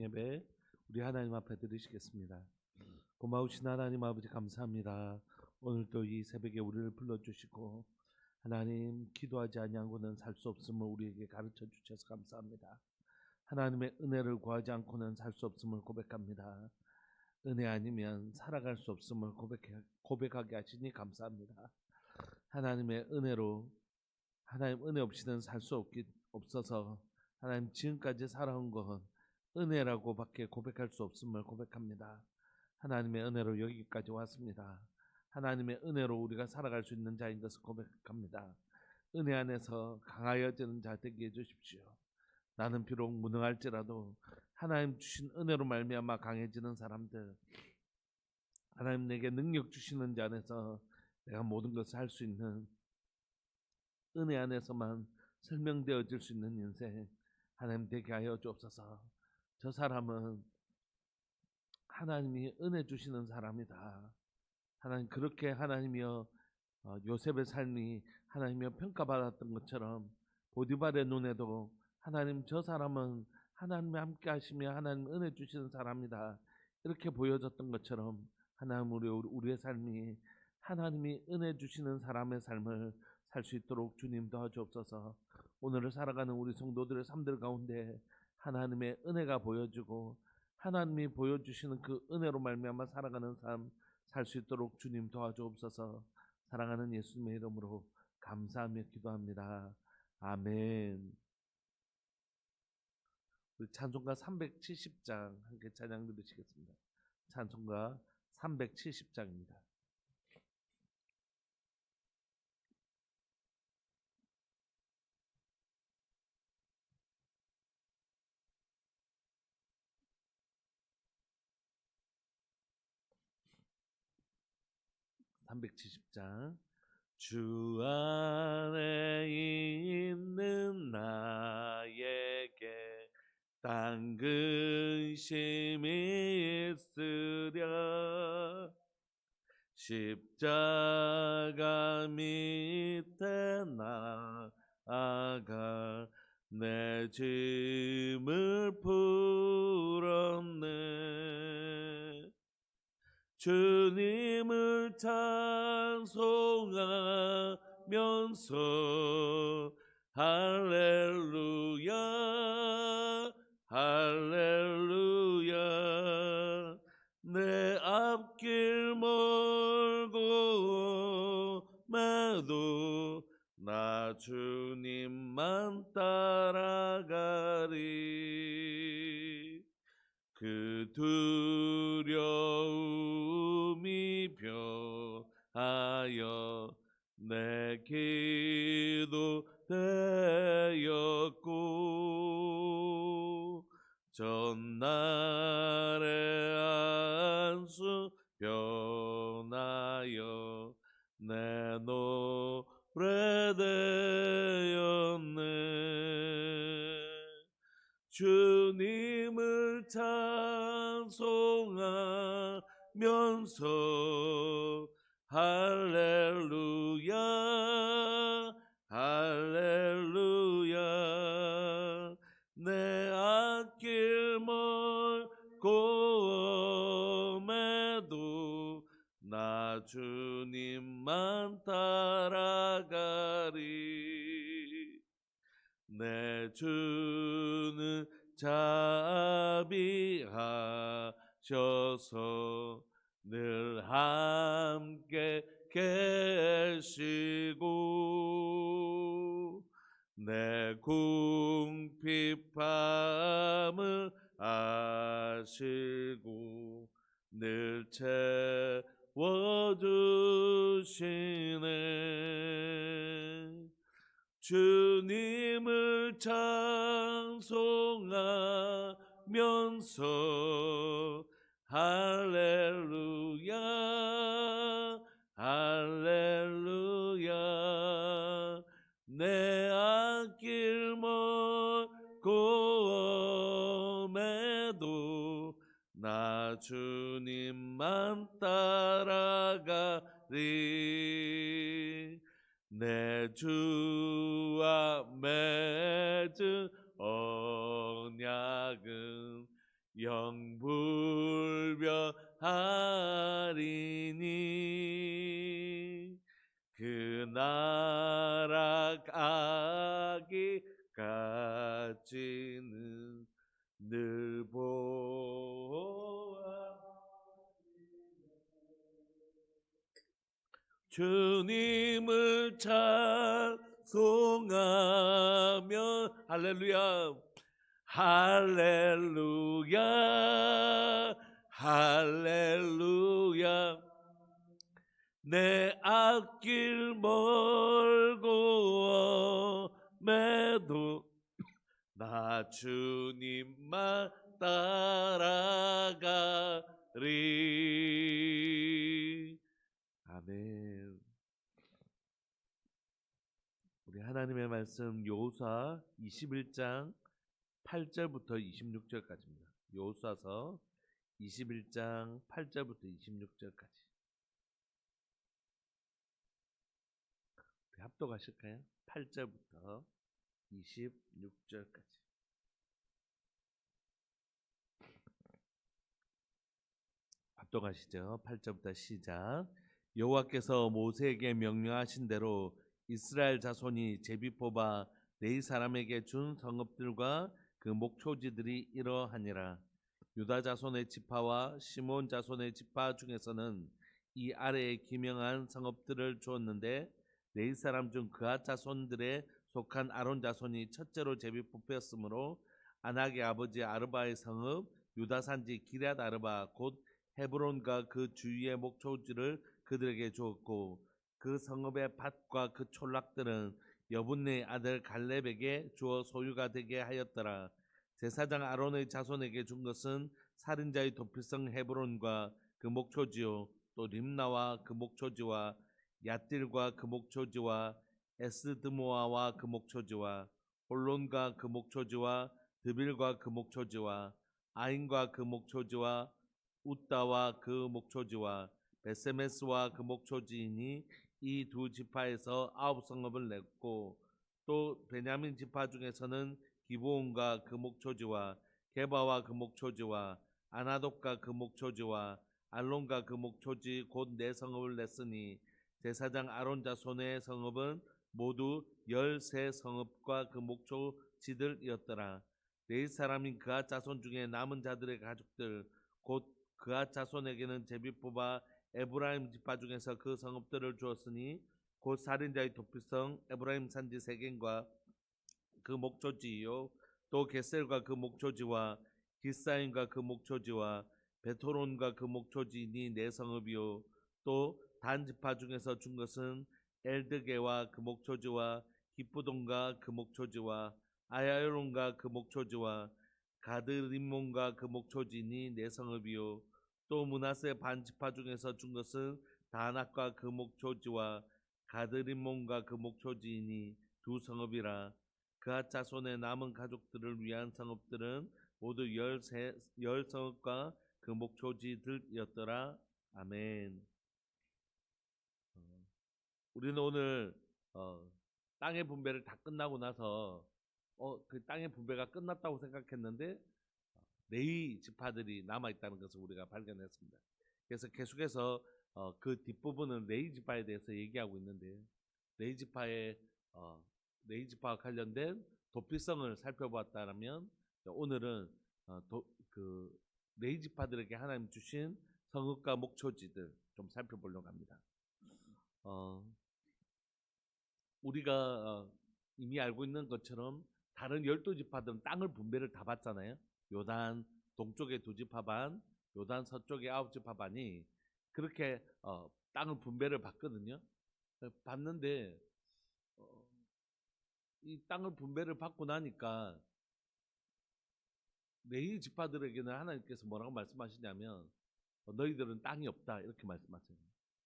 예배 우리 하나님 앞에 드리시겠습니다. 고마우신 하나님 아버지 감사합니다. 오늘도 이 새벽에 우리를 불러주시고 하나님 기도하지 아니하고는 살 수 없음을 우리에게 가르쳐 주셔서 감사합니다. 하나님의 은혜를 구하지 않고는 살 수 없음을 고백합니다. 은혜 아니면 살아갈 수 없음을 고백하게 하시니 감사합니다. 하나님의 은혜로 하나님 은혜 없이는 살 수 없어서 하나님 지금까지 살아온 것은 은혜라고밖에 고백할 수 없음을 고백합니다. 하나님의 은혜로 여기까지 왔습니다. 하나님의 은혜로 우리가 살아갈 수 있는 자인 것을 고백합니다. 은혜 안에서 강하여지는 자 되게 해주십시오. 나는 비록 무능할지라도 하나님 주신 은혜로 말미암아 강해지는 사람들, 하나님 내게 능력 주시는 자 안에서 내가 모든 것을 할 수 있는 은혜 안에서만 설명되어질 수 있는 인생 하나님 되게 하여 주옵소서. 저 사람은 하나님이 은혜 주시는 사람이다. 하나님 그렇게 하나님이여 요셉의 삶이 하나님이여 평가받았던 것처럼 보디발의 눈에도 하나님 저 사람은 하나님이 함께 하시며 하나님 은혜 주시는 사람이다. 이렇게 보여졌던 것처럼 하나님 우리의 삶이 하나님이 은혜 주시는 사람의 삶을 살 수 있도록 주님 도와주옵소서. 오늘을 살아가는 우리 성도들의 삶들 가운데 하나님의 은혜가 보여지고 하나님이 보여주시는 그 은혜로 말미암아 살아가는 삶 살 수 있도록 주님 도와주옵소서. 사랑하는 예수님의 이름으로 감사하며 기도합니다. 아멘. 우리 찬송가 370장 함께 찬양 들으시겠습니다. 찬송가 370장입니다. 370장. 주 안에 있는 나에게 딴 근심이 있으랴. 십자가 밑에 나아가 내 짐을 풀었네. 주님을 찬송하면서 할렐루야 할렐루야. 내 앞길 멀고 매도 나 주님만 따라가리. 그 두려움이 변하여 내 기도 되었고 전날의 안수 변하여 내 노래 되었네. 주님을 찬송하면서 할렐루야 할렐루야. 내 앞길 멀고 매도 나 주님만 따라가리. 내 주는 자비하셔서 늘 함께 계시고 내 궁핍함을 아시고 늘 채워주시네. 주님을 찬송하면서 할렐루야 할렐루야. 내 앞길 멀고 매도 나 주님만 따라가리. 내 주와 맺은 언약은 영불변하리니 그 나라 가기까지는 늘 보아 주님을 찬송하며 할렐루야 할렐루야 할렐루야 내 앞길 멀고 매도 나 주님만 따라가리. 아멘. 우리 하나님의 말씀 여호수아 21장 8절부터 26절까지입니다. 여호수아서 21장 8절부터 26절까지. 우리 합독하실까요? 8절부터 26절까지. 합독하시죠. 8절부터 시작. 여호와께서 모세에게 명령하신 대로 이스라엘 자손이 제비 뽑아 레위 사람에게 준 성읍들과 그 목초지들이 이러하니라. 유다 자손의 지파와 시몬 자손의 지파 중에서는 이 아래에 기명한 성읍들을 주었는데 레위 사람 중 그앗 자손들에 속한 아론 자손이 첫째로 제비 뽑혔으므로 아낙의 아버지 아르바의 성읍 유다 산지 기럇 아르바 곧 헤브론과 그 주위의 목초지를 그들에게 주었고 그 성읍의 밭과 그 촌락들은 여분네 아들 갈렙에게 주어 소유가 되게 하였더라. 제사장 아론의 자손에게 준 것은 살인자의 도피성 헤브론과 그 목초지요 또 림나와 그 목초지와 얏딜과 그 목초지와 에스드모아와 그 목초지와 홀론과 그 목초지와 드빌과 그 목초지와 아인과 그 목초지와 웃다와 그 목초지와 베세메스와 그 목초지이니 이 두 지파에서 9성읍을 냈고 또 베냐민 지파 중에서는 기브온과 그 목초지와 게바와 그 목초지와 아나돗과 그 목초지와 알론과 그 목초지 곧 4성읍을 냈으니 제사장 아론 자손의 성읍은 모두 13성읍과 그 목초지들이었더라. 레위 사람인 그앗 자손 중에 남은 자들의 가족들 곧 그앗 자손에게는 제비 뽑아 에브라임 지파 중에서 그 성읍들을 주었으니 곧 살인자의 도피성 에브라임 산지 세겐과 그 목초지요 또 게셀과 그 목초지와 기사임과 그 목초지와 베토론과 그 목초지니 4성읍이요 또 단 지파 중에서 준 것은 엘드게와 그 목초지와 기쁘돈과 그 목초지와 아야론과 그 목초지와 가드림몬과 그 목초지니 4성읍이요 또 므낫세 반 지파 중에서 준 것은 다낙과 그 목초지와 가드림몬과 그 목초지이니 2성읍이라. 그앗 자손의 남은 가족들을 위한 성읍들은 모두 10성읍과 그 목초지들이었더라. 아멘. 우리는 오늘 땅의 분배를 다 끝나고 나서 그 땅의 분배가 끝났다고 생각했는데 레위 지파들이 남아 있다는 것을 우리가 발견했습니다. 그래서 계속해서 그 뒷부분은 레위 지파에 대해서 얘기하고 있는데 레위 지파와 관련된 도피성을 살펴보았다면 오늘은 그 레위 지파들에게 하나님 주신 성읍과 목초지들 좀 살펴보려고 합니다. 우리가 이미 알고 있는 것처럼 다른 12지파들은 땅을 분배를 다 받잖아요. 요단 동쪽에 2지파 반, 요단 서쪽에 9지파 반이 그렇게 땅을 분배를 받거든요. 받는데 이 땅을 분배를 받고 나니까 레위 지파들에게는 하나님께서 뭐라고 말씀하시냐면 너희들은 땅이 없다 이렇게 말씀하세요.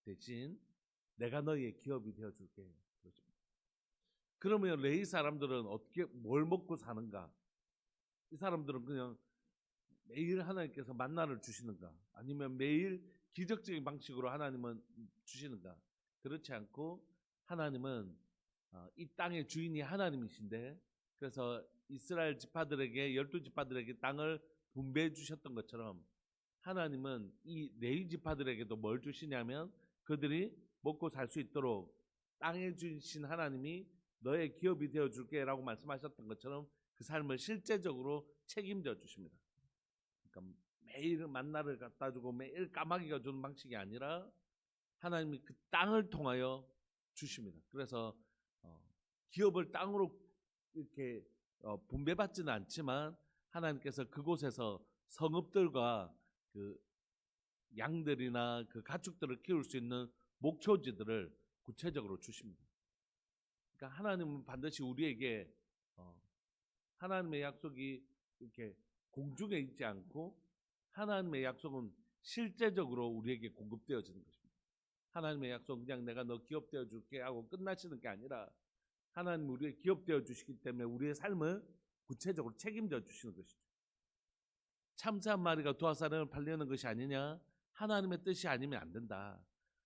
대신 내가 너희의 기업이 되어줄게. 그러면 레위 사람들은 어떻게 뭘 먹고 사는가? 이 사람들은 그냥 매일 하나님께서 만나를 주시는가? 아니면 매일 기적적인 방식으로 하나님은 주시는가? 그렇지 않고 하나님은 이 땅의 주인이 하나님이신데 그래서 이스라엘 지파들에게 12지파들에게 땅을 분배해 주셨던 것처럼 하나님은 이 레위 지파들에게도 뭘 주시냐면 그들이 먹고 살 수 있도록 땅에 주신 하나님이 너의 기업이 되어 줄게라고 말씀하셨던 것처럼 그 삶을 실제적으로 책임져 주십니다. 그러니까 매일 만나를 갖다 주고 매일 까마귀가 주는 방식이 아니라 하나님이 그 땅을 통하여 주십니다. 그래서 기업을 땅으로 이렇게 분배받지는 않지만 하나님께서 그곳에서 성읍들과 그 양들이나 그 가축들을 키울 수 있는 목초지들을 구체적으로 주십니다. 그러니까 하나님은 반드시 우리에게 하나님의 약속이 이렇게 공중에 있지 않고 하나님의 약속은 실제적으로 우리에게 공급되어지는 것입니다. 하나님의 약속은 그냥 내가 너 기업되어 줄게 하고 끝나시는 게 아니라 하나님 우리의 기업되어 주시기 때문에 우리의 삶을 구체적으로 책임져 주시는 것이죠. 참새 한 마리가 두아사람을 팔려는 것이 아니냐? 하나님의 뜻이 아니면 안 된다.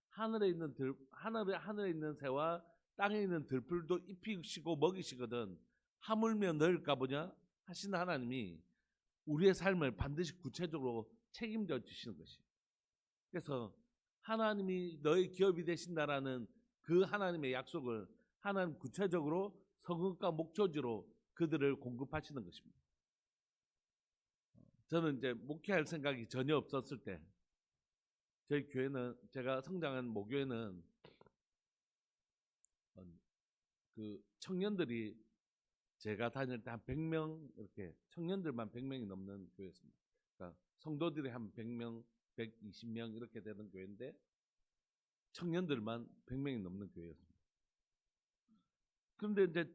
하늘에 있는 새와 땅에 있는 들풀도 입히시고 먹이시거든 하물며 넣을까 보냐 하시는 하나님이 우리의 삶을 반드시 구체적으로 책임져 주시는 것이. 그래서 하나님이 너의 기업이 되신다라는 그 하나님의 약속을 하나님 구체적으로 성읍과 목초지로 그들을 공급하시는 것입니다. 저는 이제 목회할 생각이 전혀 없었을 때 저희 교회는 제가 성장한 모교회는 그 청년들이 제가 다닐 때 한 100명 이렇게 청년들만 100명이 넘는 교회였습니다. 그러니까 성도들이 한 100명, 120명 이렇게 되는 교회인데 청년들만 100명이 넘는 교회였습니다. 그런데 이제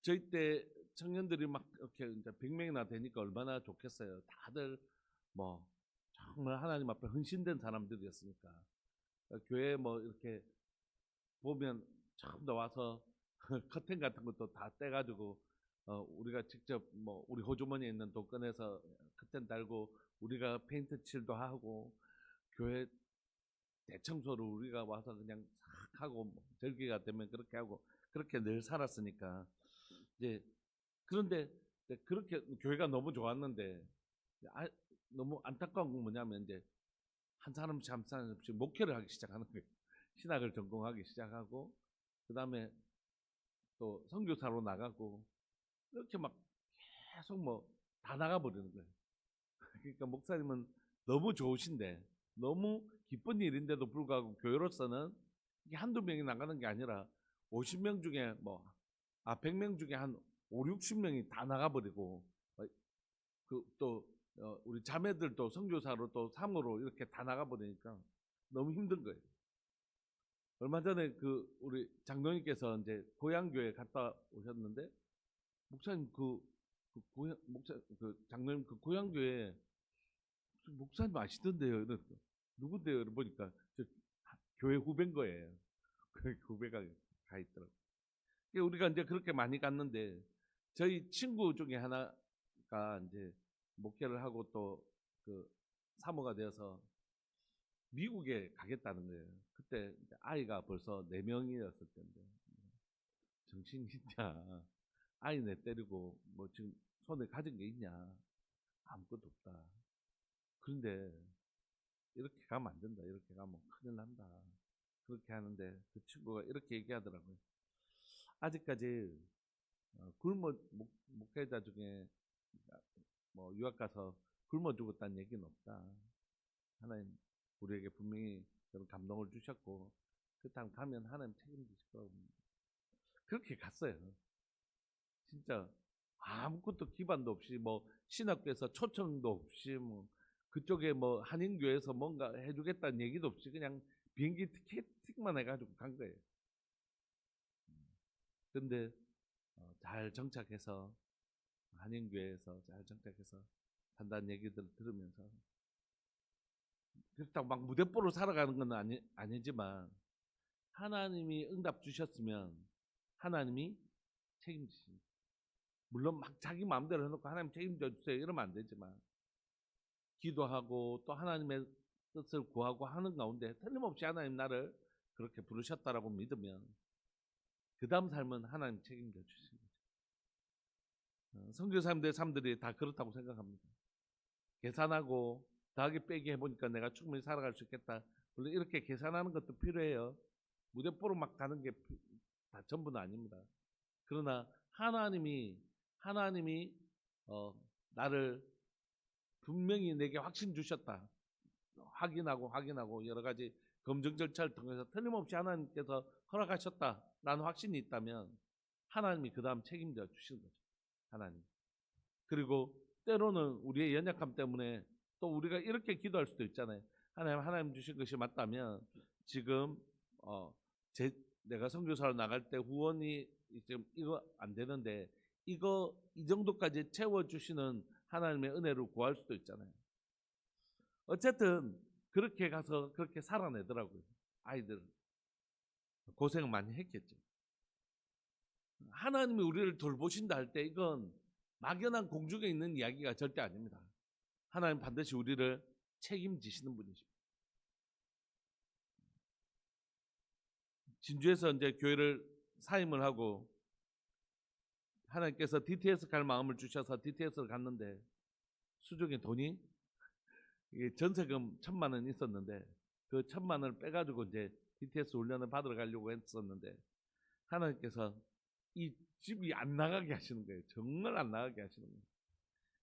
저희 때 청년들이 막 이렇게 이제 100명이나 되니까 얼마나 좋겠어요. 다들 뭐 정말 하나님 앞에 헌신된 사람들이었으니까 교회 뭐 이렇게 보면 처음 나와서 커튼 같은 것도 다 떼가지고 우리가 직접 뭐 우리 호주머니에 있는 돈 꺼내서 커튼 달고 우리가 페인트 칠도 하고 교회 대청소를 우리가 와서 그냥 싹 하고 뭐 절기가 되면 그렇게 하고 그렇게 늘 살았으니까 이제 그런데 그렇게 교회가 너무 좋았는데 너무 안타까운 건 뭐냐면 이제 한 사람씩 한 사람씩 목회를 하기 시작하는 거예요. 신학을 전공하기 시작하고 그 다음에 또 선교사로 나가고 이렇게 막 계속 뭐 다 나가버리는 거예요. 그러니까 목사님은 너무 좋으신데 너무 기쁜 일인데도 불구하고 교회로서는 이게 한두 명이 나가는 게 아니라 50명 중에 100명 중에 한 5, 60명이 다 나가버리고 또 우리 자매들도 선교사로 또 사모로 이렇게 다 나가버리니까 너무 힘든 거예요. 얼마 전에 그 우리 장로님께서 이제 고향교회 갔다 오셨는데 목사님 장로님 그 고향교회 목사님 아시던데요? 누군데요? 보니까 저 교회 후배인 거예요. 그 후배가 가 있더라고. 우리가 이제 그렇게 많이 갔는데 저희 친구 중에 하나가 이제 목회를 하고 또 그 사모가 되어서 미국에 가겠다는 거예요. 그때 아이가 벌써 4명이었을 텐데 정신이 있냐? 아이 내 때리고 뭐 지금 손에 가진 게 있냐? 아무것도 없다. 그런데 이렇게 가면 안 된다. 이렇게 가면 큰일 난다. 그렇게 하는데 그 친구가 이렇게 얘기하더라고요. 아직까지 굶어 목회자 중에 뭐 유학 가서 굶어 죽었다는 얘기는 없다. 하나님 우리에게 분명히 그런 감동을 주셨고 그렇다면 가면 하나님 책임지실 거라고 그렇게 갔어요. 진짜 아무것도 기반도 없이 뭐 신학교에서 초청도 없이 뭐 그쪽에 뭐 한인교회에서 뭔가 해주겠다는 얘기도 없이 그냥 비행기 티켓만 해가지고 간 거예요. 근데 잘 정착해서 한인교회에서 잘 정착해서 간다는 얘기들을 들으면서 그렇다고 막 무대뽀로 살아가는 건 아니지만 하나님이 응답 주셨으면 하나님이 책임지십니다. 물론 막 자기 마음대로 해놓고 하나님 책임져 주세요 이러면 안 되지만 기도하고 또 하나님의 뜻을 구하고 하는 가운데 틀림없이 하나님 나를 그렇게 부르셨다라고 믿으면 그 다음 삶은 하나님 책임져 주신 거죠. 선교사님들의 삶들이 다 그렇다고 생각합니다. 계산하고 더하기 빼기 해보니까 내가 충분히 살아갈 수 있겠다. 물론 이렇게 계산하는 것도 필요해요. 무대뽀로 막 가는 게 다 전부는 아닙니다. 그러나 하나님이 나를 분명히 내게 확신 주셨다. 확인하고 여러 가지 검증 절차를 통해서 틀림없이 하나님께서 허락하셨다라는 확신이 있다면 하나님이 그 다음 책임져 주시는 거죠. 하나님. 그리고 때로는 우리의 연약함 때문에 또 우리가 이렇게 기도할 수도 있잖아요. 하나님 주신 것이 맞다면 지금 내가 선교사로 나갈 때 후원이 지금 이거 안 되는데 이거 이 정도까지 채워주시는 하나님의 은혜를 구할 수도 있잖아요. 어쨌든 그렇게 가서 그렇게 살아내더라고요. 아이들 고생 많이 했겠죠. 하나님이 우리를 돌보신다 할 때 이건 막연한 공중에 있는 이야기가 절대 아닙니다. 하나님 반드시 우리를 책임지시는 분이십니다. 진주에서 이제 교회를 사임을 하고 하나님께서 DTS 갈 마음을 주셔서 DTS를 갔는데 수중에 돈이 전세금 1,000만 원 있었는데 그 1,000만 원을 빼가지고 이제 DTS 훈련을 받으러 가려고 했었는데 하나님께서 이 집이 안 나가게 하시는 거예요. 정말 안 나가게 하시는 거예요.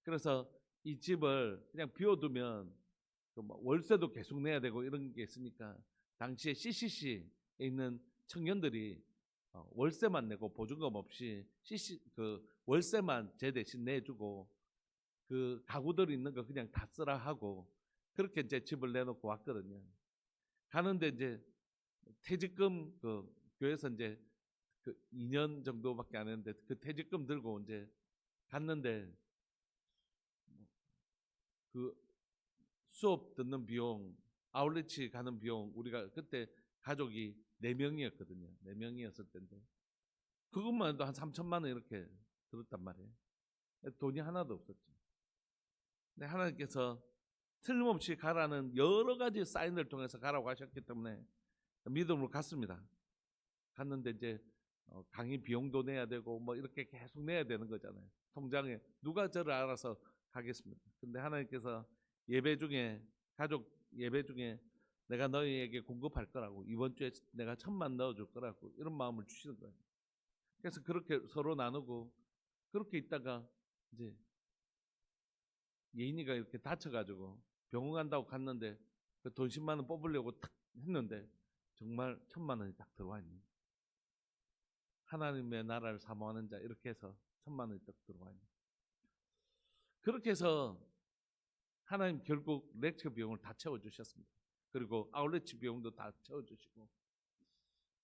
그래서 이 집을 그냥 비워두면 월세도 계속 내야 되고 이런 게 있으니까 당시에 CCC에 있는 청년들이 월세만 내고 보증금 없이 월세만 제 대신 내주고 그 가구들 있는 거 그냥 다 쓰라 하고 그렇게 이제 집을 내놓고 왔거든요. 가는데 이제 퇴직금 교회에서 이제 2년 정도밖에 안 했는데 그 퇴직금 들고 이제 갔는데 그 수업 듣는 비용, 아울렛이 가는 비용 우리가 그때 가족이 4명이었거든요. 4명이었을 텐데 그것만 해도 한 3,000만 원 이렇게 들었단 말이에요. 돈이 하나도 없었죠. 근데 하나님께서 틀림없이 가라는 여러 가지 사인을 통해서 가라고 하셨기 때문에 믿음으로 갔습니다. 갔는데 이제 강의 비용도 내야 되고 뭐 이렇게 계속 내야 되는 거잖아요. 통장에 누가 저를 알아서 가겠습니까? 근데 하나님께서 가족 예배 중에 내가 너희에게 공급할 거라고 이번 주에 내가 1,000만 넣어줄 거라고 이런 마음을 주시는 거예요. 그래서 그렇게 서로 나누고 그렇게 있다가 이제 예인이가 이렇게 다쳐가지고 병원 간다고 갔는데 그 돈 10만 원 뽑으려고 탁 했는데 정말 1,000만 원이 딱 들어와 있는 거예요. 하나님의 나라를 사모하는 자 이렇게 해서 1,000만 원이 딱 들어와 있는 거예요. 그렇게 해서 하나님 결국 렉처 비용을 다 채워주셨습니다. 그리고 아울렛 비용도 다 채워주시고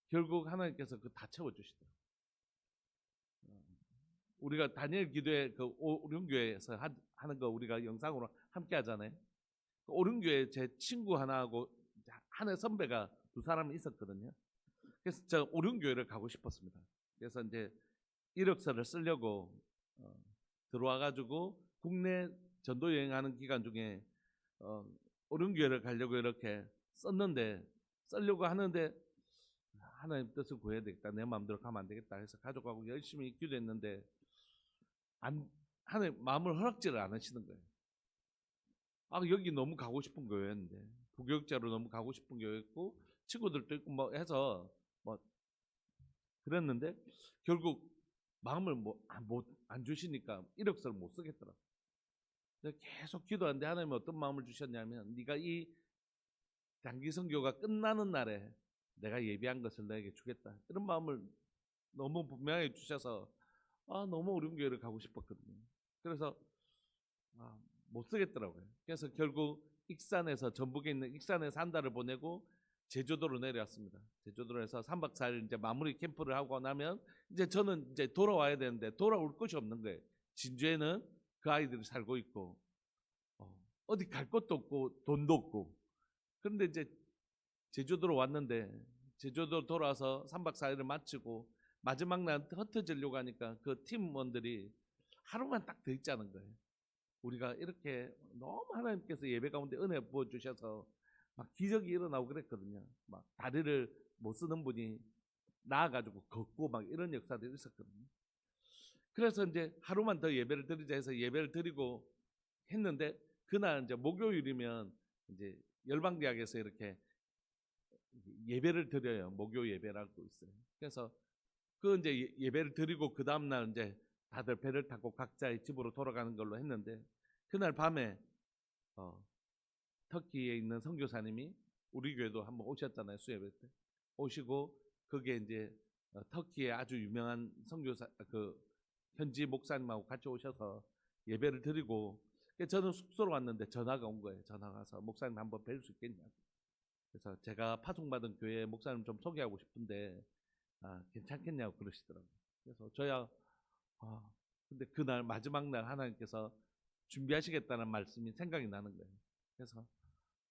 결국 하나님께서 다 채워주시더라고요. 우리가 다니엘 기도회 오륜교회에서 하는 거 우리가 영상으로 함께 하잖아요. 오륜교회 제 친구 하나하고 하나의 선배가 2사람이 있었거든요. 그래서 저 오륜교회를 가고 싶었습니다. 그래서 이제 이력서를 쓰려고 들어와가지고 국내 전도 여행하는 기간 중에 오륜교회를 가려고 이렇게 쓰려고 하는데 하나님 뜻을 구해야 되겠다. 내 마음대로 가면 안 되겠다 해서 가족하고 열심히 기도했는데 하나님 마음을 허락지를 안 하시는 거예요. 여기 너무 가고 싶은 교회였는데 부교육자로 너무 가고 싶은 교회였고 친구들도 있고 뭐 해서 뭐 그랬는데 결국 마음을 안 주시니까 이력서를 못 쓰겠더라고요. 계속 기도하는데 하나님이 어떤 마음을 주셨냐면 네가 이 단기 선교가 끝나는 날에 내가 예비한 것을 너에게 주겠다. 이런 마음을 너무 분명하게 주셔서 너무 오륜교회를 가고 싶었거든요. 그래서 못 쓰겠더라고요. 그래서 결국 전북에 있는 익산에서 한 달을 보내고 제주도로 내려왔습니다. 제주도에서 3박 4일 이제 마무리 캠프를 하고 나면 이제 저는 이제 돌아와야 되는데 돌아올 곳이 없는 거예요. 진주에는 그 아이들이 살고 있고 어디 갈 곳도 없고 돈도 없고 그런데 이제 제주도로 왔는데 제주도 돌아와서 3박 4일을 마치고 마지막 날 흩어지려고 하니까 그 팀원들이 하루만 딱 더 있자는 거예요. 우리가 이렇게 너무 하나님께서 예배 가운데 은혜 부어주셔서 막 기적이 일어나고 그랬거든요. 막 다리를 못 쓰는 분이 나아가지고 걷고 막 이런 역사들이 있었거든요. 그래서 이제 하루만 더 예배를 드리자 해서 예배를 드리고 했는데 그날 이제 목요일이면 이제 열방대학에서 이렇게 예배를 드려요. 목요 예배라고 있어요. 그래서 그 이제 예배를 드리고 그 다음 날 이제 다들 배를 타고 각자의 집으로 돌아가는 걸로 했는데, 그날 밤에 터키에 있는 선교사님이 우리 교회도 한번 오셨잖아요. 수예배 때 오시고, 그게 이제 터키의 아주 유명한 선교사 그 현지 목사님하고 같이 오셔서 예배를 드리고, 저는 숙소로 왔는데 전화가 온 거예요. 전화가 와서 목사님 한번 뵐 수 있겠냐고. 그래서 제가 파송받은 교회 목사님 좀 소개하고 싶은데 괜찮겠냐고 그러시더라고요. 그래서 저야 근데 그날 마지막 날 하나님께서 준비하시겠다는 말씀이 생각이 나는 거예요. 그래서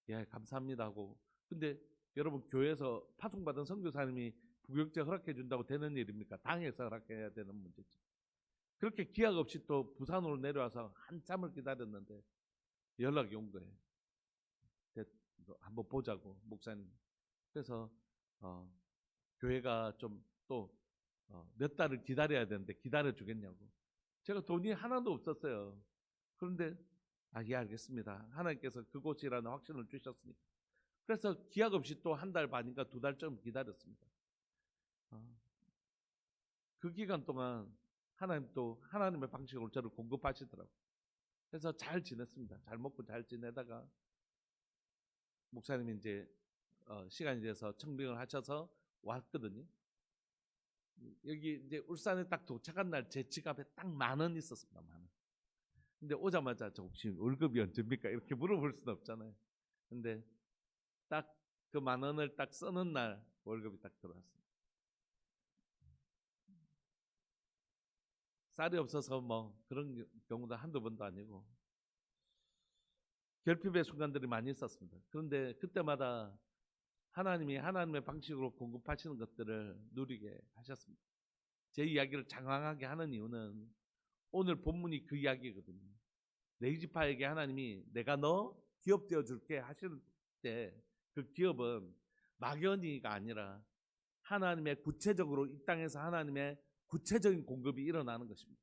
예, 감사합니다 하고. 근데 여러분, 교회에서 파송받은 선교사님이 부교육제 허락해 준다고 되는 일입니까? 당에서 허락해야 되는 문제죠. 그렇게 기약 없이 또 부산으로 내려와서 한참을 기다렸는데 연락이 온 거예요. 한번 보자고, 목사님. 그래서 교회가 좀 또 몇 달을 기다려야 되는데 기다려 주겠냐고. 제가 돈이 하나도 없었어요. 그런데 예, 알겠습니다. 하나님께서 그곳이라는 확신을 주셨으니까. 그래서 기약 없이 또 한 달 반인가 2달쯤 기다렸습니다. 그 기간 동안 하나님 또 하나님의 방식으로 저를 공급하시더라고요. 그래서 잘 지냈습니다. 잘 먹고 잘 지내다가 목사님이 이제 시간이 돼서 청빙을 하셔서 왔거든요. 여기 이제 울산에 딱 도착한 날 제 지갑에 딱 10,000원 있었습니다. 10,000원. 근데 오자마자 저 혹시 월급이 언제입니까? 이렇게 물어볼 수는 없잖아요. 근데 딱 그 10,000원을 딱 쓰는 날 월급이 딱 들어왔어요. 쌀이 없어서 뭐 그런 경우도 한두 번도 아니고 결핍의 순간들이 많이 있었습니다. 그런데 그때마다 하나님이 하나님의 방식으로 공급하시는 것들을 누리게 하셨습니다. 제 이야기를 장황하게 하는 이유는 오늘 본문이 그 이야기거든요. 레이지파에게 하나님이 내가 너 기업 되어줄게 하시는 때 그 기업은 막연히가 아니라 하나님의 구체적으로 이 땅에서 하나님의 구체적인 공급이 일어나는 것입니다.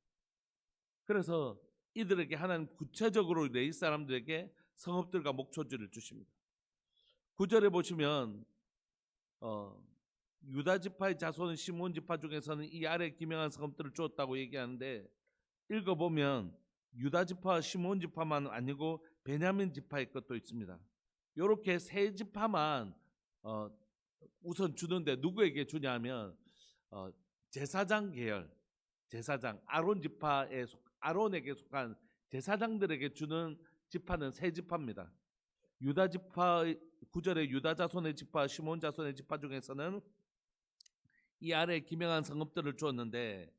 그래서 이들에게 하나님 구체적으로 레위 사람들에게 성읍들과 목초지를 주십니다. 9절에 보시면 유다 지파의 자손 시므온 지파 중에서는 이 아래 기명한 성읍들을 주었다고 얘기하는데, 읽어보면 유다 지파 시므온 지파만 아니고 베냐민 지파의 것도 있습니다. 이렇게 세 지파만 우선 주는데 누구에게 주냐면 제사장 계열, 제사장 아론 지파에 아론에게 속한 제사장들에게 주는 지파는 세 지파입니다. 유다 지파 9절에 유다 자손의 지파, 시몬 자손의 지파 중에서는 이 아래 기명한 성읍들을 주었는데,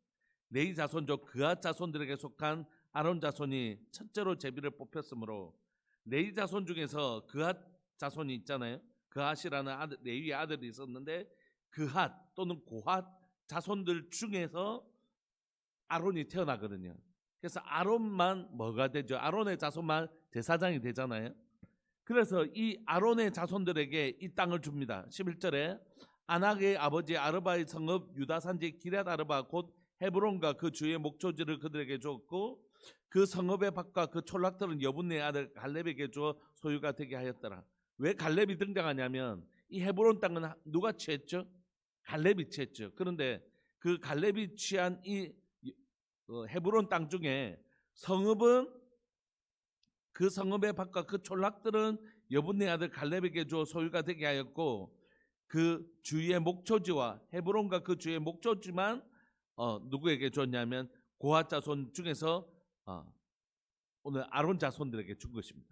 레위 자손족 그앗 자손들에게 속한 아론 자손이 첫째로 제비를 뽑혔으므로, 레위 자손 중에서 그앗 자손이 있잖아요. 그앗이라는 레위의 아들이 있었는데 그앗 또는 고앗 자손들 중에서 아론이 태어나거든요. 그래서 아론만 뭐가 되죠? 아론의 자손만 제사장이 되잖아요. 그래서 이 아론의 자손들에게 이 땅을 줍니다. 11절에 아낙의 아버지 아르바의 성읍 유다 산지 기럇 아르바 곧 헤브론과 그 주의 목초지를 그들에게 주었고, 그 성읍의 밭과 그 촌락들은 여분의 아들 갈렙에게 주어 소유가 되게 하였더라. 왜 갈렙이 등장하냐면 이 헤브론 땅은 누가 취했죠? 갈렙이 취했죠. 그런데 그 갈렙이 취한 이 헤브론 땅 중에 성읍은 그 성읍의 밭과 그 촌락들은 여분의 아들 갈렙에게 주어 소유가 되게 하였고, 그 주위의 목초지와 헤브론과 그 주위의 목초지만 누구에게 줬냐면 고앗 자손 중에서 오늘 아론 자손들에게 준 것입니다.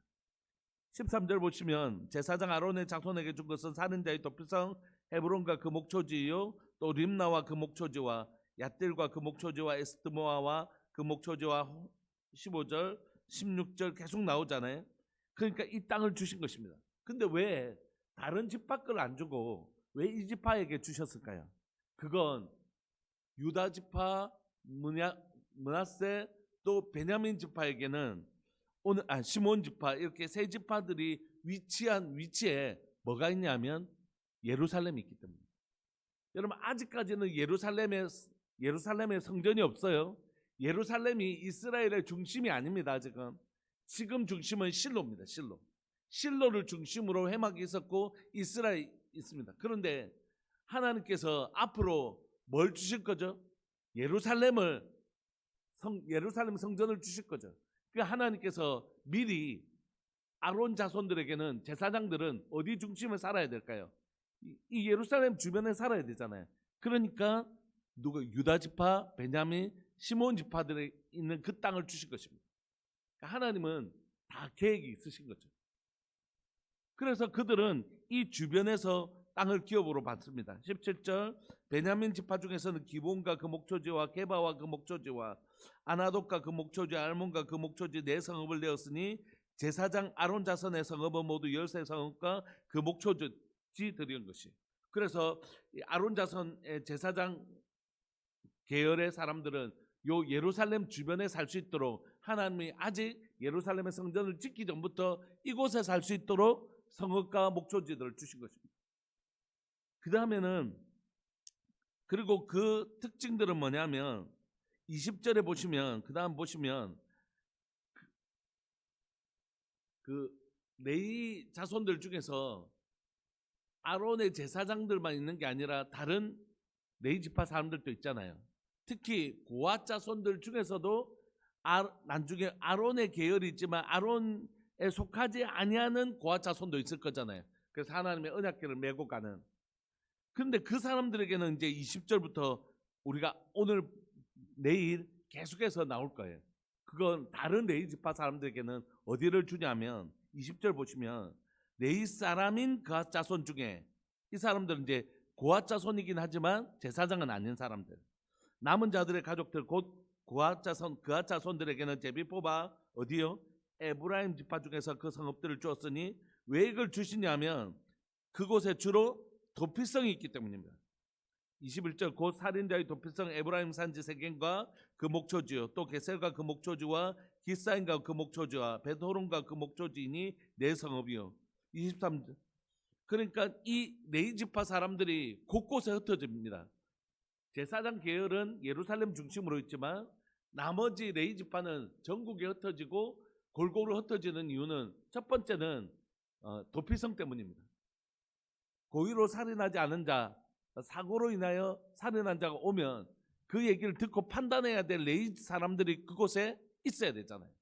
13절 보시면 제사장 아론의 자손에게 준 것은 살인자의 도피성 헤브론과 그 목초지요, 또 림나와 그 목초지와 얏딜과 그 목초지와 에스드모아와 그 목초지와 15절 16절 계속 나오잖아요. 그러니까 이 땅을 주신 것입니다. 근데 왜 다른 지파 걸 안 주고 왜 이 지파에게 주셨을까요? 그건 유다 지파, 므낫세 또 베냐민 지파에게는 오늘 시몬 지파 이렇게 세 지파들이 위치한 위치에 뭐가 있냐면 예루살렘이 있기 때문에. 여러분, 아직까지는 예루살렘에 성전이 없어요. 예루살렘이 이스라엘의 중심이 아닙니다. 아직은 지금 중심은 실로입니다. 실로를 중심으로 회막이 있었고 이스라엘이 있습니다. 그런데 하나님께서 앞으로 뭘 주실 거죠? 예루살렘 성전을 주실 거죠. 그 하나님께서 미리 아론 자손들에게는, 제사장들은 어디 중심에 살아야 될까요? 이 예루살렘 주변에 살아야 되잖아요. 그러니까 유다 지파, 베냐민, 시몬 지파들에 있는 그 땅을 주실 것입니다. 그러니까 하나님은 다 계획이 있으신 거죠. 그래서 그들은 이 주변에서 땅을 기업으로 받습니다. 17절, 베냐민 지파 중에서는 기본과 그 목초지와 게바와 그 목초지와 아나돗과 그 목초지, 알몬과 그 목초지 네 성읍을 내었으니 제사장 아론 자손의 성읍은 모두 13성읍과 그 목초지들이온 것이. 그래서 아론 자손의 제사장 계열의 사람들은 요 예루살렘 주변에 살 수 있도록 하나님이 아직 예루살렘의 성전을 짓기 전부터 이곳에 살 수 있도록 성읍과 목초지들을 주신 것입니다. 그 다음에는, 그리고 그 특징들은 뭐냐면 20절에 보시면, 그 다음 보시면 그 레위 자손들 중에서 아론의 제사장들만 있는 게 아니라 다른 레위 지파 사람들도 있잖아요. 특히 고앗 자손들 중에서도 나중에 아론의 계열이 있지만 아론에 속하지 아니하는 고앗 자손도 있을 거잖아요. 그래서 하나님의 언약궤를 메고 가는. 그런데 그 사람들에게는 이제 20절부터 우리가 오늘 내일 계속해서 나올 거예요. 그건 다른 레위 지파 사람들에게는 어디를 주냐면 20절 보시면 레위 사람인 그앗 자손 중에, 이 사람들은 이제 고앗 자손이긴 하지만 제사장은 아닌 사람들, 남은 자들의 가족들 곧 그앗 자손들에게는 제비 뽑아 어디요? 에브라임 지파 중에서 그 성읍들을 주었으니 왜 이걸 주시냐면 그곳에 주로 도피성이 있기 때문입니다. 21절, 곧 살인자의 도피성 에브라임 산지 세겜과 그 목초지요, 또 게셀과 그 목초지와 기사인과 그 목초지와 베토론과 그 목초지이니 네 성읍이요. 23절, 그러니까 이 레위 지파 사람들이 곳곳에 흩어집니다. 제사장 계열은 예루살렘 중심으로 있지만 나머지 레위 지파는 전국에 흩어지고 골고루 흩어지는 이유는 첫 번째는 도피성 때문입니다. 고의로 살인하지 않은 자, 사고로 인하여 살인한 자가 오면 그 얘기를 듣고 판단해야 될 레위 사람들이 그곳에 있어야 되잖아요.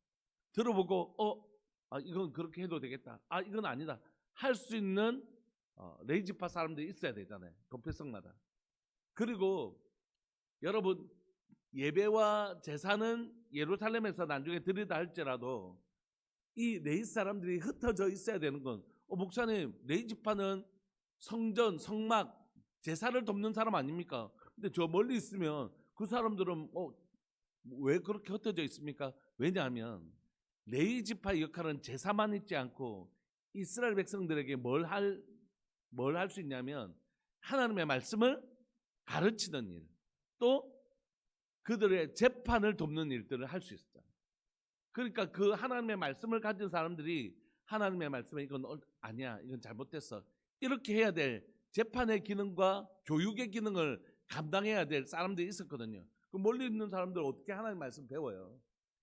들어보고 이건 그렇게 해도 되겠다, 이건 아니다 할 수 있는 레위 지파 사람들이 있어야 되잖아요. 도피성마다. 그리고 여러분, 예배와 제사는 예루살렘에서 나중에 드리다 할지라도 이 레위 사람들이 흩어져 있어야 되는 건, 목사님 레위 지파는 성전, 성막, 제사를 돕는 사람 아닙니까? 근데 저 멀리 있으면 그 사람들은 왜 그렇게 흩어져 있습니까? 왜냐하면 레위 지파의 역할은 제사만 있지 않고 이스라엘 백성들에게 뭘 할 수 있냐면 하나님의 말씀을 가르치는 일, 또 그들의 재판을 돕는 일들을 할 수 있었다. 그러니까 그 하나님의 말씀을 가진 사람들이 하나님의 말씀에 이건 아니야, 이건 잘못됐어, 이렇게 해야 될 재판의 기능과 교육의 기능을 감당해야 될 사람들이 있었거든요. 그 멀리 있는 사람들 어떻게 하나님의 말씀 배워요?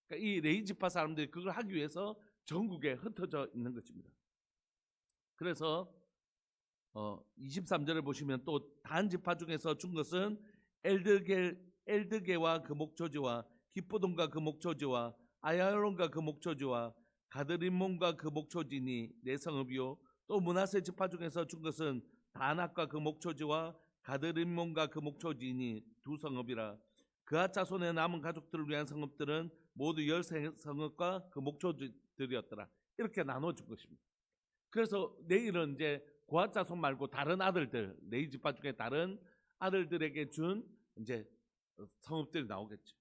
그러니까 이 레위 지파 사람들이 그걸 하기 위해서 전국에 흩어져 있는 것입니다. 그래서 23절을 보시면 또 단 지파 중에서 준 것은 엘드게와 그 목초지와 기쁘돈과 그 목초지와 아야론과 그 목초지와 가드림몬과 그 목초지니 네 성읍이요. 또 므낫세 지파 중에서 준 것은 다낙과 그 목초지와 가드림몬과 그 목초지니 두 성읍이라. 그앗 자손의 남은 가족들을 위한 성읍들은 모두 13성읍과 그 목초지들이었더라. 이렇게 나눠준 것입니다. 그래서 내일은 이제 고앗 자손 말고 다른 아들들, 레위 지파 중에 다른 아들들에게 준 이제 성읍들이 나오겠죠.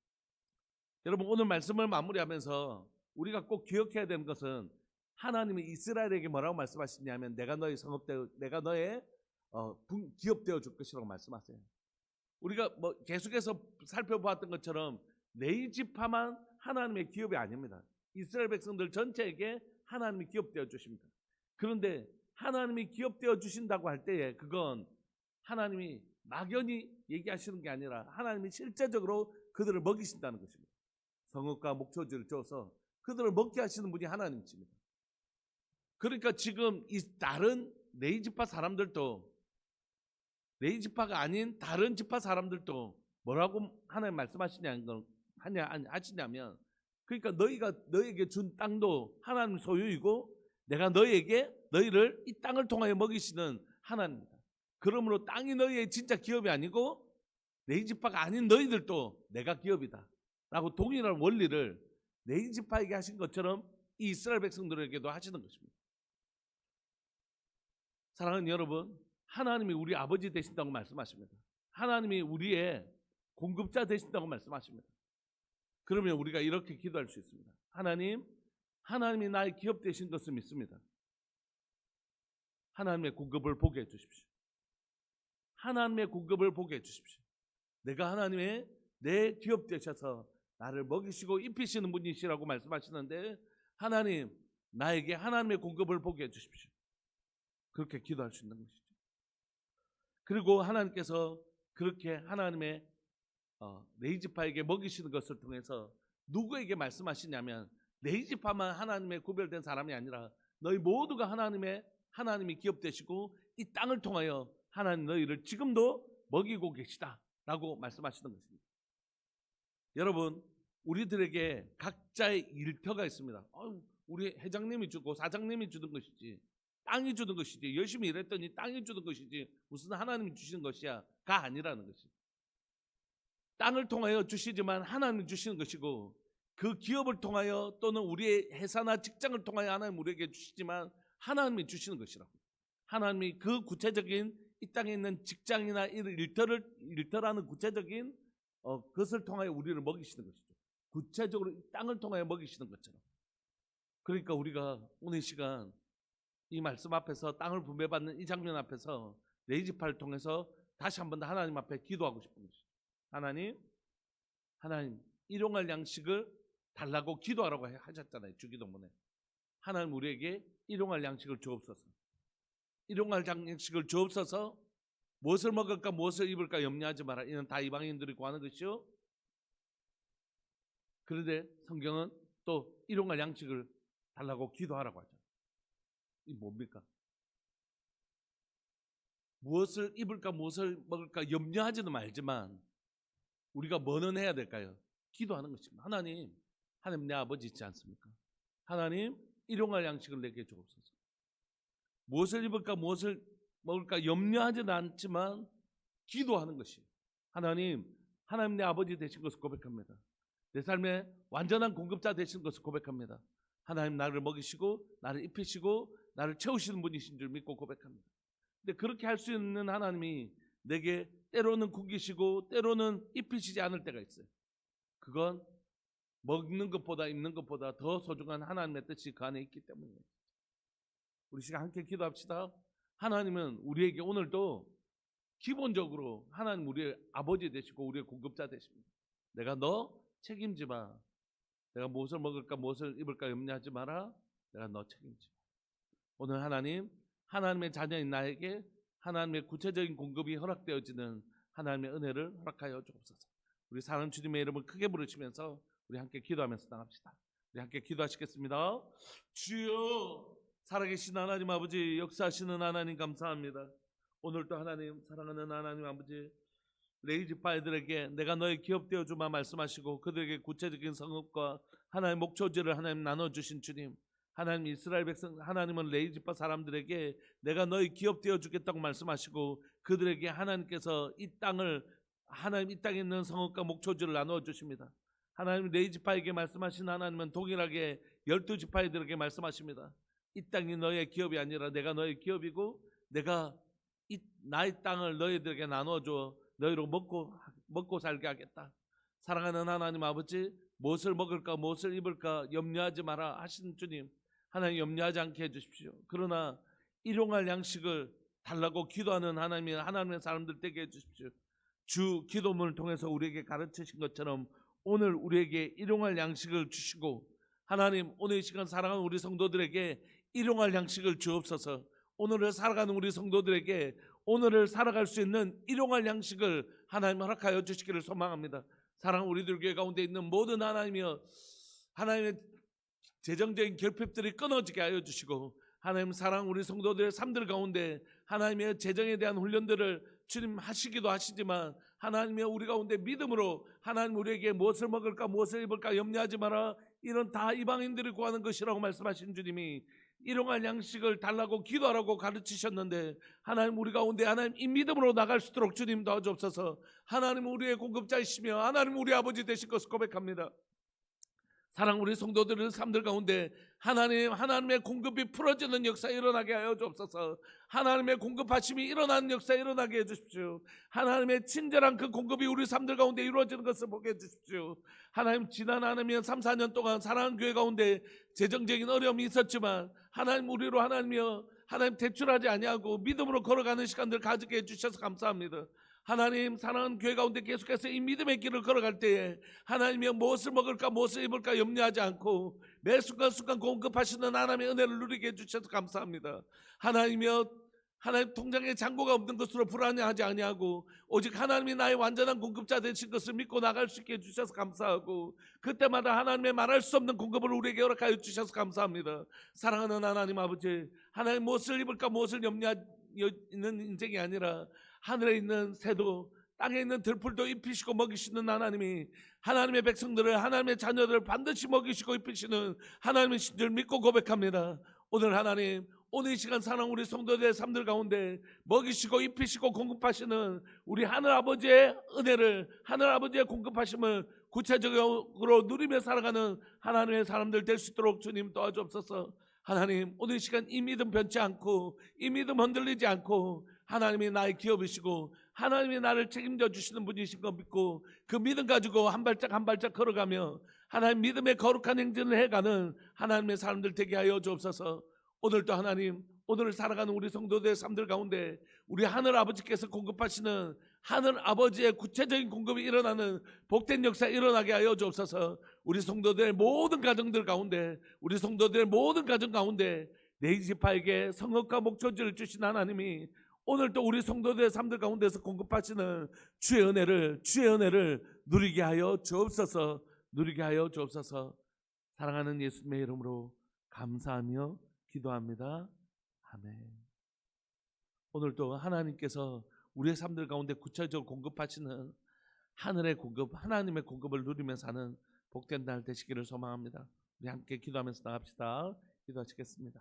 여러분, 오늘 말씀을 마무리하면서 우리가 꼭 기억해야 되는 것은 하나님이 이스라엘에게 뭐라고 말씀하시냐면 내가 너의 성읍되어, 내가 너의 기업되어 줄 것이라고 말씀하세요. 우리가 계속해서 살펴보았던 것처럼 레위 지파만 하나님의 기업이 아닙니다. 이스라엘 백성들 전체에게 하나님이 기업되어 주십니다. 그런데 하나님이 기업되어 주신다고 할 때에 그건 하나님이 막연히 얘기하시는 게 아니라 하나님이 실제적으로 그들을 먹이신다는 것입니다. 성읍과 목초지를 줘서 그들을 먹게 하시는 분이 하나님이십니다. 그러니까 지금 이 다른 네 지파 사람들도, 네 지파가 아닌 다른 지파 사람들도 뭐라고 하나님 말씀하시냐면, 그러니까 너희가 너에게 준 땅도 하나님 소유이고 내가 너희를 이 땅을 통하여 먹이시는 하나님입니다. 그러므로 땅이 너희의 진짜 기업이 아니고 네 지파가 아닌 너희들도 내가 기업이다 라고 동일한 원리를 네 지파에게 하신 것처럼 이 이스라엘 백성들에게도 하시는 것입니다. 사랑하는 여러분, 하나님이 우리 아버지 되신다고 말씀하십니다. 하나님이 우리의 공급자 되신다고 말씀하십니다. 그러면 우리가 이렇게 기도할 수 있습니다. 하나님이 나의 기업 되신 것을 믿습니다. 하나님의 공급을 보게 해주십시오. 하나님의 공급을 보게 해주십시오. 내가 하나님의 내 기업 되셔서 나를 먹이시고 입히시는 분이시라고 말씀하시는데, 하나님 나에게 하나님의 공급을 보게 해주십시오. 그렇게 기도할 수 있는 것이죠. 그리고 하나님께서 그렇게 하나님의 네 지파에게 먹이시는 것을 통해서 누구에게 말씀하시냐면, 네 지파만 하나님의 구별된 사람이 아니라 너희 모두가 하나님이 기업 되시고 이 땅을 통하여 하나님 너희를 지금도 먹이고 계시다라고 말씀하시는 것입니다. 여러분, 우리들에게 각자의 일터가 있습니다. 우리 회장님이 주고 사장님이 주는 것이지, 땅이 주는 것이지, 열심히 일했더니 땅이 주는 것이지 무슨 하나님이 주시는 것이야가 아니라는 것이. 땅을 통하여 주시지만 하나님이 주시는 것이고, 그 기업을 통하여 또는 우리의 회사나 직장을 통하여 하나님 우리에게 주시지만 하나님이 주시는 것이라고. 하나님이 그 구체적인 이 땅에 있는 직장이나 일터라는 구체적인 그것을 통하여 우리를 먹이시는 것이죠. 구체적으로 이 땅을 통하여 먹이시는 것처럼. 그러니까 우리가 오늘 이 시간 이 말씀 앞에서, 땅을 분배받는 이 장면 앞에서 네 지파를 통해서 다시 한 번 더 하나님 앞에 기도하고 싶은 것이죠. 하나님 일용할 양식을 달라고 기도하라고 하셨잖아요. 주기도문에. 하나님 우리에게 일용할 양식을 주옵소서. 일용할 양식을 주옵소서. 무엇을 먹을까 무엇을 입을까 염려하지 마라. 이는 다 이방인들이 구하는 것이요. 그런데 성경은 또 일용할 양식을 달라고 기도하라고 하죠. 이 뭡니까? 무엇을 입을까 무엇을 먹을까 염려하지는 말지만 우리가 뭐는 해야 될까요? 기도하는 것입니다. 하나님 내 아버지 있지 않습니까? 하나님 일용할 양식을 내게 주옵소서. 무엇을 입을까 무엇을 먹을까 염려하지는 않지만 기도하는 것이, 하나님 내 아버지 되신 것을 고백합니다. 내 삶의 완전한 공급자 되신 것을 고백합니다. 하나님 나를 먹이시고 나를 입히시고 나를 채우시는 분이신 줄 믿고 고백합니다. 근데 그렇게 할 수 있는 하나님이 내게 때로는 굶기시고 때로는 입히시지 않을 때가 있어요. 그건 먹는 것보다 입는 것보다 더 소중한 하나님의 뜻이 그 안에 있기 때문이에요. 우리 시간 함께 기도합시다. 하나님은 우리에게 오늘도 기본적으로 하나님 우리의 아버지 되시고 우리의 공급자 되십니다. 내가 너 책임지 마. 내가 무엇을 먹을까 무엇을 입을까 염려하지 마라. 내가 너 책임지 마. 오늘 하나님의 자녀인 나에게 하나님의 구체적인 공급이 허락되어지는 하나님의 은혜를 허락하여 주옵소서. 우리 사랑하는 주님의 이름을 크게 부르시면서 우리 함께 기도하면서 나갑시다. 우리 함께 기도하시겠습니다. 주여, 살아계신 하나님 아버지, 역사하시는 하나님 감사합니다. 오늘도 하나님, 사랑하는 하나님 아버지, 네 지파 애들에게 내가 너의 기업 되어주마 말씀하시고 그들에게 구체적인 성읍과 하나님의 목초지를 하나님 나눠주신 주님, 하나님 이스라엘 백성, 하나님은 네 지파 사람들에게 내가 너의 기업 되어주겠다고 말씀하시고 그들에게 하나님께서 이 땅에 있는 성읍과 목초지를 나누어 주십니다. 하나님 네 지파에게 말씀하신 하나님은 동일하게 12지파들에게 말씀하십니다. 이 땅이 너의 기업이 아니라 내가 너의 기업이고 내가 나의 땅을 너희들에게 나눠줘 너희로 먹고 살게 하겠다. 사랑하는 하나님 아버지, 무엇을 먹을까 무엇을 입을까 염려하지 마라 하신 주님, 하나님 염려하지 않게 해주십시오. 그러나 일용할 양식을 달라고 기도하는 하나님의 사람들 되게 해주십시오. 주 기도문을 통해서 우리에게 가르치신 것처럼 오늘 우리에게 일용할 양식을 주시고, 하나님 오늘 이 시간 사랑하는 우리 성도들에게 일용할 양식을 주옵소서. 오늘을 살아가는 우리 성도들에게 오늘을 살아갈 수 있는 일용할 양식을 하나님 허락하여 주시기를 소망합니다. 사랑하는 우리들 교회 가운데 있는 모든 하나님의 재정적인 결핍들이 끊어지게 하여 주시고, 하나님 사랑 우리 성도들의 삶들 가운데 하나님의 재정에 대한 훈련들을 주님 하시기도 하시지만, 하나님의 우리 가운데 믿음으로 하나님 우리에게 무엇을 먹을까 무엇을 입을까 염려하지 마라, 이런 다 이방인들이 구하는 것이라고 말씀하신 주님이 일용할 양식을 달라고 기도하라고 가르치셨는데, 하나님 우리 가운데 하나님 이 믿음으로 나갈 수 있도록 주님 도와주옵소서. 하나님 우리의 공급자이시며 하나님 우리 아버지 되실 것을 고백합니다. 사랑 우리 성도들의 삶들 가운데 하나님의 공급이 풀어지는 역사 일어나게 하여 주옵소서. 하나님의 공급하심이 일어나는 역사 일어나게 해 주십시오. 하나님의 친절한 그 공급이 우리 삶들 가운데 이루어지는 것을 보게 해 주십시오. 하나님 지난 하나님의 3, 4년 동안 사랑하는 교회 가운데 재정적인 어려움이 있었지만, 하나님 우리로 하나님이여 하나님 대출하지 아니하고 믿음으로 걸어가는 시간들 가지게 해주셔서 감사합니다. 하나님 사랑하는 교회 가운데 계속해서 이 믿음의 길을 걸어갈 때에 하나님이여 무엇을 먹을까 무엇을 입을까 염려하지 않고 매 순간순간 공급하시는 하나님의 은혜를 누리게 해주셔서 감사합니다. 하나님이여 하나님 통장에 잔고가 없는 것으로 불안해하지 아니하고 오직 하나님이 나의 완전한 공급자 되신 것을 믿고 나갈 수 있게 해주셔서 감사하고, 그때마다 하나님의 말할 수 없는 공급을 우리에게 허락하여 주셔서 감사합니다. 사랑하는 하나님 아버지, 하나님 무엇을 입을까 무엇을 염려하는 인생이 아니라 하늘에 있는 새도 땅에 있는 들풀도 입히시고 먹이시는 하나님이 하나님의 백성들을 하나님의 자녀들을 반드시 먹이시고 입히시는 하나님이신 줄 믿고 고백합니다. 오늘 하나님 오늘 이 시간 사랑 우리 성도들의 삶들 가운데 먹이시고 입히시고 공급하시는 우리 하늘아버지의 은혜를, 하늘아버지의 공급하심을 구체적으로 누리며 살아가는 하나님의 사람들 될 수 있도록 주님 도와주옵소서. 하나님 오늘 이 시간 이 믿음 변치 않고 이 믿음 흔들리지 않고 하나님이 나의 기업이시고 하나님이 나를 책임져 주시는 분이신 거 믿고 그 믿음 가지고 한 발짝 한 발짝 걸어가며 하나님 믿음의 거룩한 행진을 해가는 하나님의 사람들 되게 하여 주옵소서. 오늘도 하나님 오늘을 살아가는 우리 성도들의 삶들 가운데 우리 하늘 아버지께서 공급하시는 하늘 아버지의 구체적인 공급이 일어나는 복된 역사 일어나게 하여 주옵소서. 우리 성도들의 모든 가정들 가운데 우리 성도들의 모든 가정 가운데 네이지파에게 성읍과 목초지를 주신 하나님이 오늘 또 우리 성도들의 삶들 가운데서 공급하시는 주의 은혜를 누리게 하여 주옵소서. 누리게 하여 주옵소서. 사랑하는 예수님의 이름으로 감사하며 기도합니다. 아멘. 오늘도 하나님께서 우리의 삶들 가운데 구체적으로 공급하시는 하늘의 공급, 하나님의 공급을 누리며 사는 복된 날 되시기를 소망합니다. 우리 함께 기도하면서 나갑시다. 기도하시겠습니다.